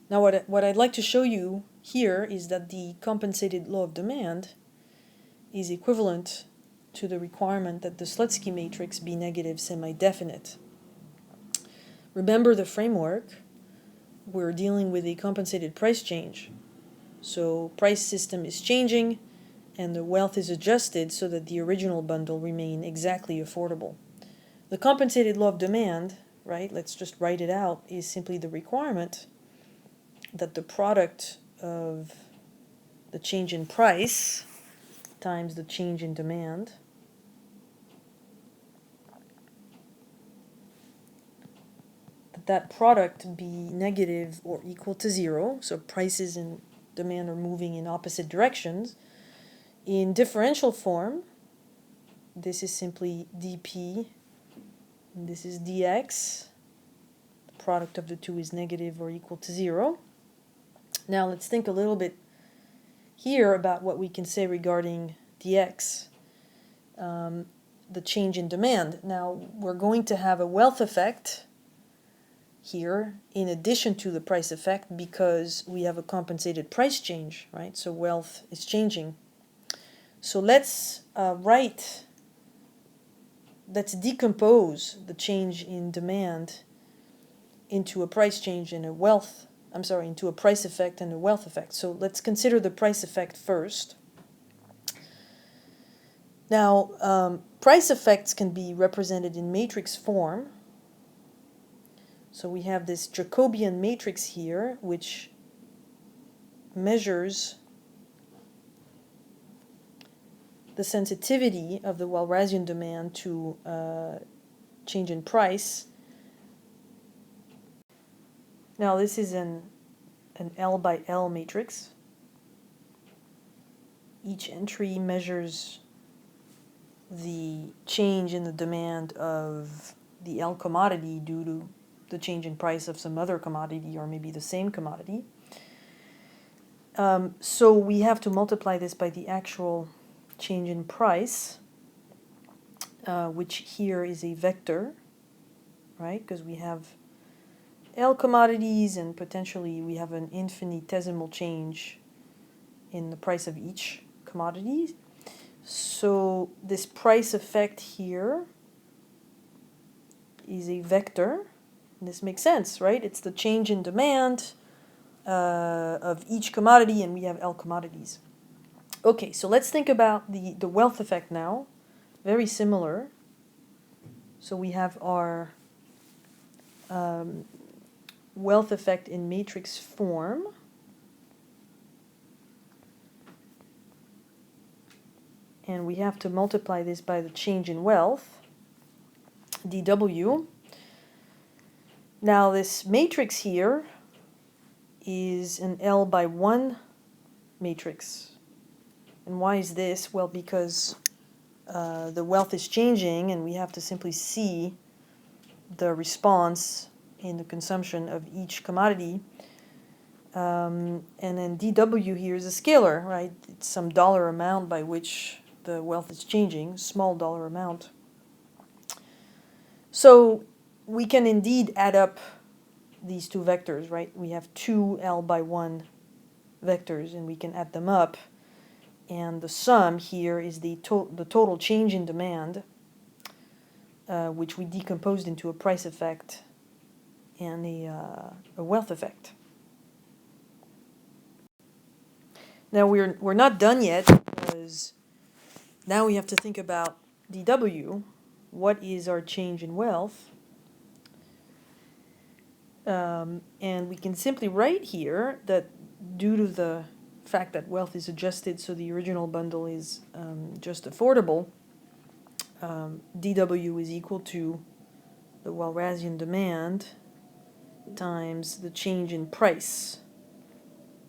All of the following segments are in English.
Now what I'd like to show you here is that the compensated law of demand is equivalent to the requirement that the Slutsky matrix be negative semi-definite. Remember the framework, we're dealing with a compensated price change. So price system is changing and the wealth is adjusted so that the original bundle remain exactly affordable. The compensated law of demand, right, let's just write it out, is simply the requirement that the product of the change in price times the change in demand that product be negative or equal to zero, so prices and demand are moving in opposite directions. In differential form, this is simply dp, and this is dx. The product of the two is negative or equal to zero. Now let's think a little bit here about what we can say regarding dx, the change in demand. Now we're going to have a wealth effect here in addition to the price effect because we have a compensated price change, right? So wealth is changing. So let's decompose the change in demand into a price change and into a price effect and a wealth effect. So let's consider the price effect first. Now, price effects can be represented in matrix form. So we have this Jacobian matrix here, which measures the sensitivity of the Walrasian demand to change in price. Now this is an L by L matrix. Each entry measures the change in the demand of the L commodity due to the change in price of some other commodity or maybe the same commodity. So we have to multiply this by the actual change in price, which here is a vector, right? Because we have L commodities and potentially we have an infinitesimal change in the price of each commodity. So this price effect here is a vector. This makes sense, right? It's the change in demand of each commodity, and we have L commodities. Okay, so let's think about the wealth effect now. Very similar. So we have our wealth effect in matrix form. And we have to multiply this by the change in wealth, dw. Now this matrix here is an L by 1 matrix. And why is this? Well, because the wealth is changing and we have to simply see the response in the consumption of each commodity. And then dw here is a scalar, right? It's some dollar amount by which the wealth is changing, small dollar amount. So we can indeed add up these two vectors, right? We have two L by 1 vectors and we can add them up. And the sum here is the total change in demand, which we decomposed into a price effect and a wealth effect. Now we're not done yet because now we have to think about dw. What is our change in wealth? And we can simply write here that due to the fact that wealth is adjusted so the original bundle is just affordable, dw is equal to the Walrasian demand times the change in price,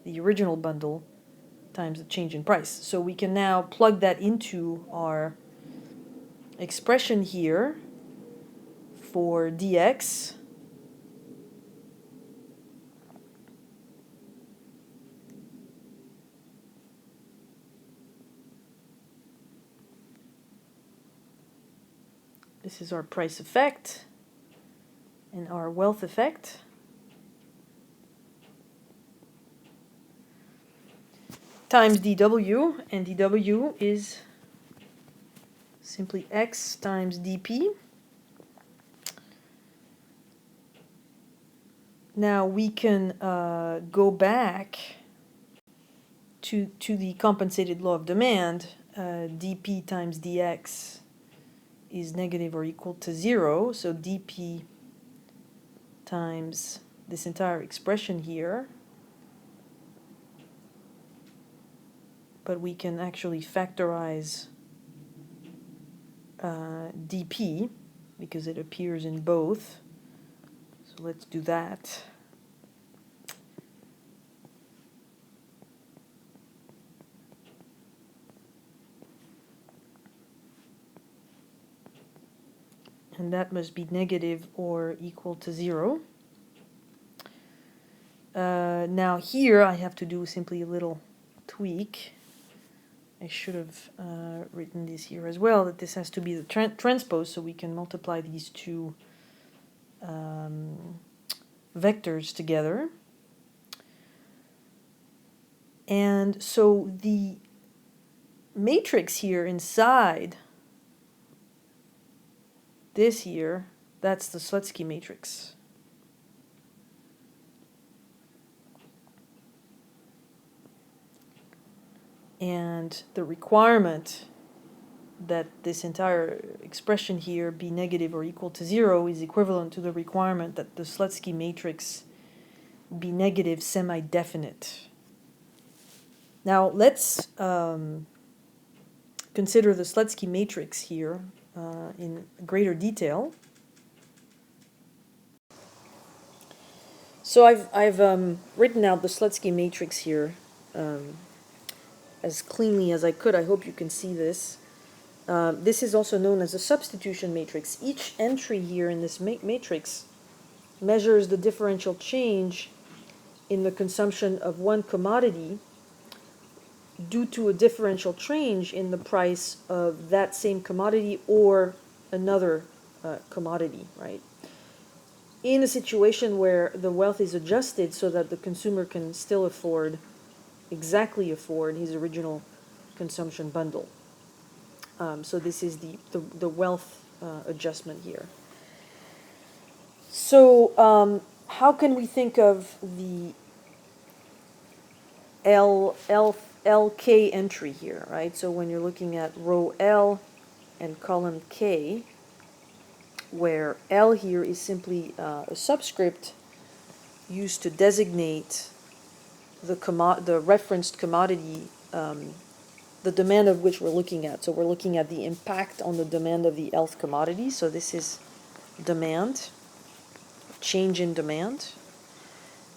the original bundle times the change in price. So we can now plug that into our expression here for dx. This is our price effect and our wealth effect. times dw, and dw is simply x times dp. Now we can go back to the compensated law of demand. Dp times dx is negative or equal to 0, so dp times this entire expression here, but we can actually factorize dp because it appears in both. So let's do that. And that must be negative or equal to 0. Now here I have to do simply a little tweak. I should have written this here as well, that this has to be the transpose, so we can multiply these two vectors together. And so the matrix here inside this here, that's the Slutsky matrix. And the requirement that this entire expression here be negative or equal to 0 is equivalent to the requirement that the Slutsky matrix be negative semi-definite. Now let's consider the Slutsky matrix here in greater detail. So I've written out the Slutsky matrix here as cleanly as I could. I hope you can see this. This is also known as a substitution matrix. Each entry here in this matrix measures the differential change in the consumption of one commodity due to a differential change in the price of that same commodity or another commodity, right? In a situation where the wealth is adjusted so that the consumer can still exactly afford his original consumption bundle. So this is the wealth adjustment here. So how can we think of the LK entry here, right? So when you're looking at row L and column K, where L here is simply a subscript used to designate the referenced commodity, the demand of which we're looking at. So we're looking at the impact on the demand of the Lth commodity. So this is demand, change in demand.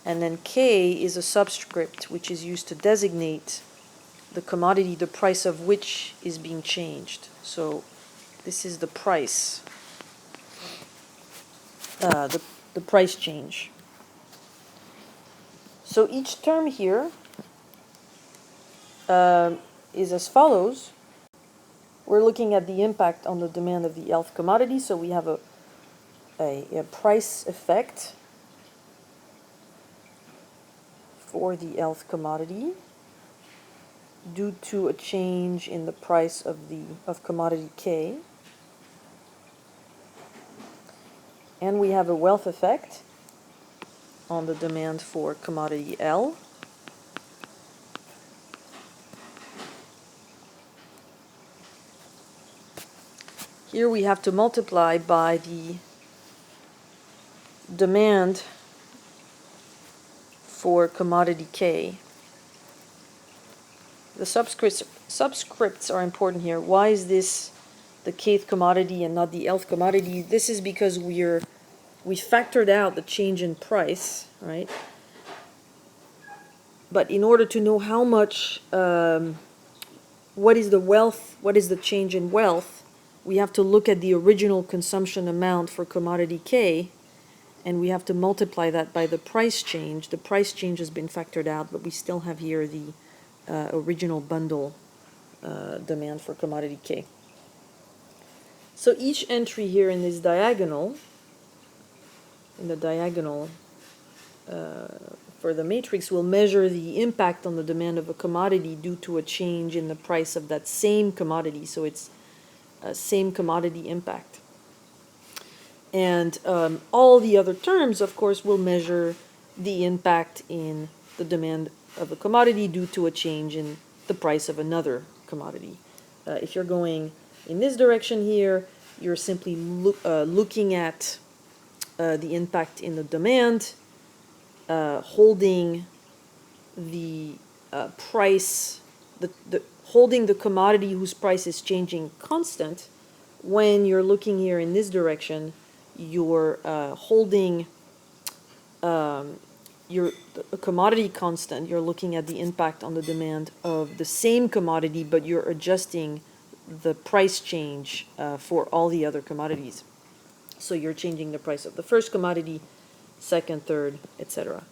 And then K is a subscript which is used to designate the commodity, the price of which is being changed. So this is the price, the price change. So each term here is as follows. We're looking at the impact on the demand of the Lth commodity. So we have a price effect for the Lth commodity due to a change in the price of commodity K. And we have a wealth effect on the demand for commodity L. Here we have to multiply by the demand for commodity K. The subscripts are important here. Why is this the kth commodity and not the Lth commodity? This is because we factored out the change in price, right? But in order to know how much, what is the change in wealth, we have to look at the original consumption amount for commodity K, and we have to multiply that by the price change. The price change has been factored out, but we still have here the original bundle demand for commodity K. So each entry here in this diagonal, in the diagonal for the matrix will measure the impact on the demand of a commodity due to a change in the price of that same commodity. So it's a same commodity impact. And all the other terms, of course, will measure the impact in the demand of a commodity due to a change in the price of another commodity. If you're going in this direction here, you're simply looking at the impact in the demand, holding the price, holding the commodity whose price is changing constant. When you're looking here in this direction, you're holding a commodity constant. You're looking at the impact on the demand of the same commodity, but you're adjusting the price change for all the other commodities. So you're changing the price of the first commodity, second, third, etc.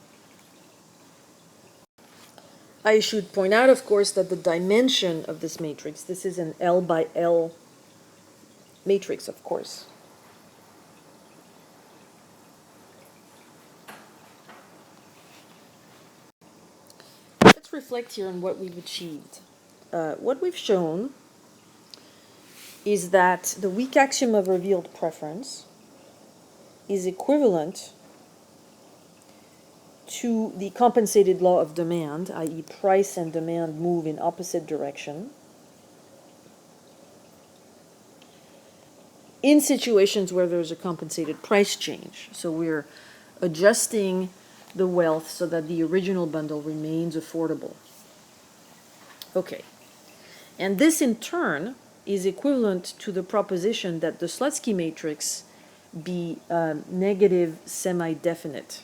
I should point out, of course, that the dimension of this matrix, this is an L by L matrix, of course. Let's reflect here on what we've achieved. What we've shown is that the weak axiom of revealed preference is equivalent to the compensated law of demand, i.e. price and demand move in opposite direction, in situations where there's a compensated price change. So we're adjusting the wealth so that the original bundle remains affordable. Okay. And this in turn is equivalent to the proposition that the Slutsky matrix be negative semi-definite.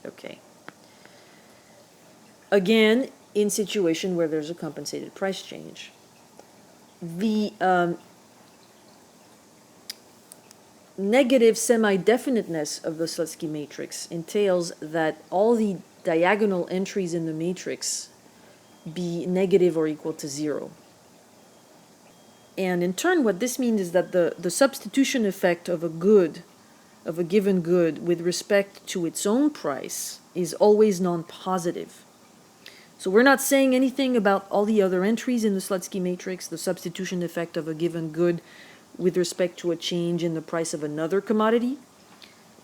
Okay. Again, in situation where there's a compensated price change. The negative semi-definiteness of the Slutsky matrix entails that all the diagonal entries in the matrix be negative or equal to 0. And in turn, what this means is that the substitution effect of a good, of a given good, with respect to its own price is always non-positive. So we're not saying anything about all the other entries in the Slutsky matrix, the substitution effect of a given good with respect to a change in the price of another commodity.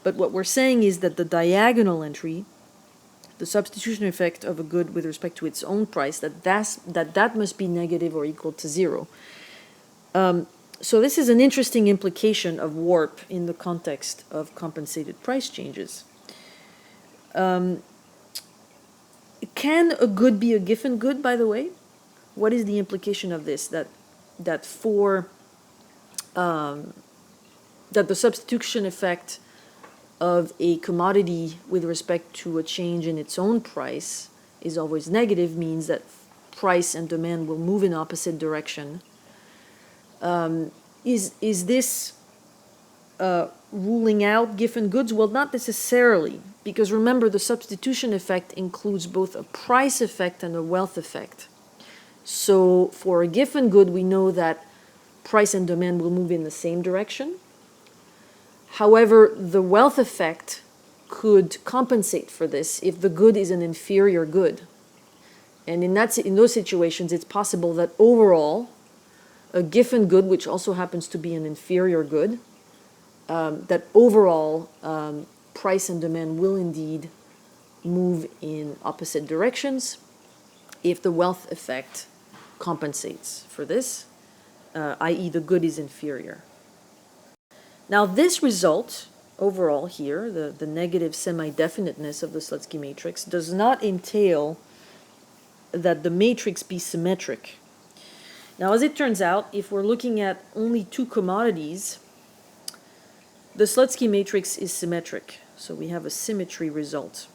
But what we're saying is that the diagonal entry, the substitution effect of a good with respect to its own price, that must be negative or equal to 0. So this is an interesting implication of warp in the context of compensated price changes. Can a good be a Giffen good, by the way? What is the implication of this? That the substitution effect of a commodity with respect to a change in its own price is always negative, means that price and demand will move in opposite direction. Is this ruling out Giffen goods? Well, not necessarily, because remember, the substitution effect includes both a price effect and a wealth effect. So for a Giffen good, we know that price and demand will move in the same direction. However, the wealth effect could compensate for this if the good is an inferior good. And in those situations, it's possible that overall, a Giffen good, which also happens to be an inferior good, that overall price and demand will indeed move in opposite directions if the wealth effect compensates for this, i.e. the good is inferior. Now this result, overall here, the negative semi-definiteness of the Slutsky matrix, does not entail that the matrix be symmetric. Now as it turns out, if we're looking at only two commodities, the Slutsky matrix is symmetric, so we have a symmetry result.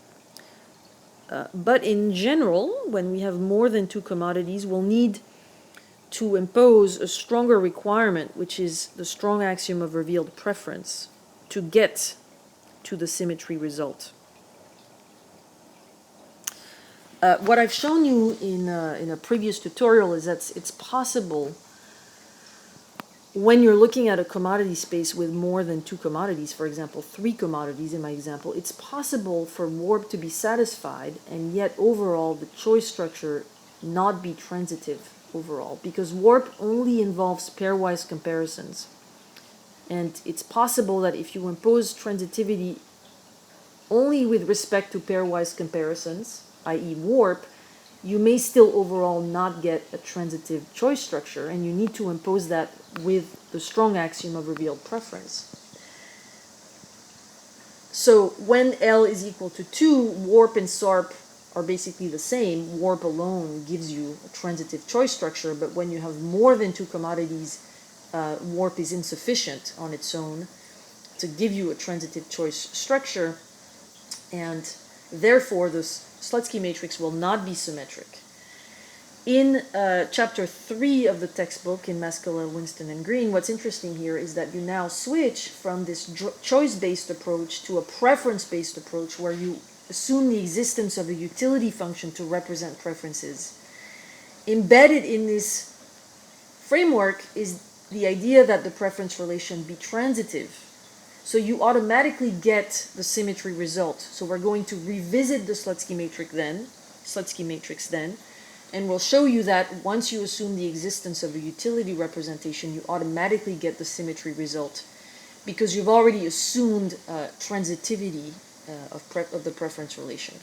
But in general, when we have more than two commodities, we'll need to impose a stronger requirement, which is the strong axiom of revealed preference, to get to the symmetry result. What I've shown you in a previous tutorial is that it's possible when you're looking at a commodity space with more than two commodities, for example, three commodities in my example, it's possible for warp to be satisfied and yet overall the choice structure not be transitive overall, because warp only involves pairwise comparisons. And it's possible that if you impose transitivity only with respect to pairwise comparisons, i.e. warp, you may still overall not get a transitive choice structure, and you need to impose that with the strong axiom of revealed preference. So when L is equal to 2, warp and SARP are basically the same. Warp alone gives you a transitive choice structure, but when you have more than two commodities, warp is insufficient on its own to give you a transitive choice structure, and therefore the Slutsky matrix will not be symmetric. In chapter 3 of the textbook, in Maskelyne, Winston, and Green, what's interesting here is that you now switch from this choice-based approach to a preference-based approach where you assume the existence of a utility function to represent preferences. Embedded in this framework is the idea that the preference relation be transitive. So you automatically get the symmetry result. So we're going to revisit the Slutsky matrix then, and we'll show you that once you assume the existence of a utility representation, you automatically get the symmetry result, because you've already assumed transitivity of the preference relation.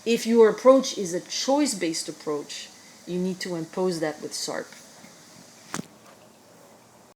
If your approach is a choice-based approach, you need to impose that with SARP.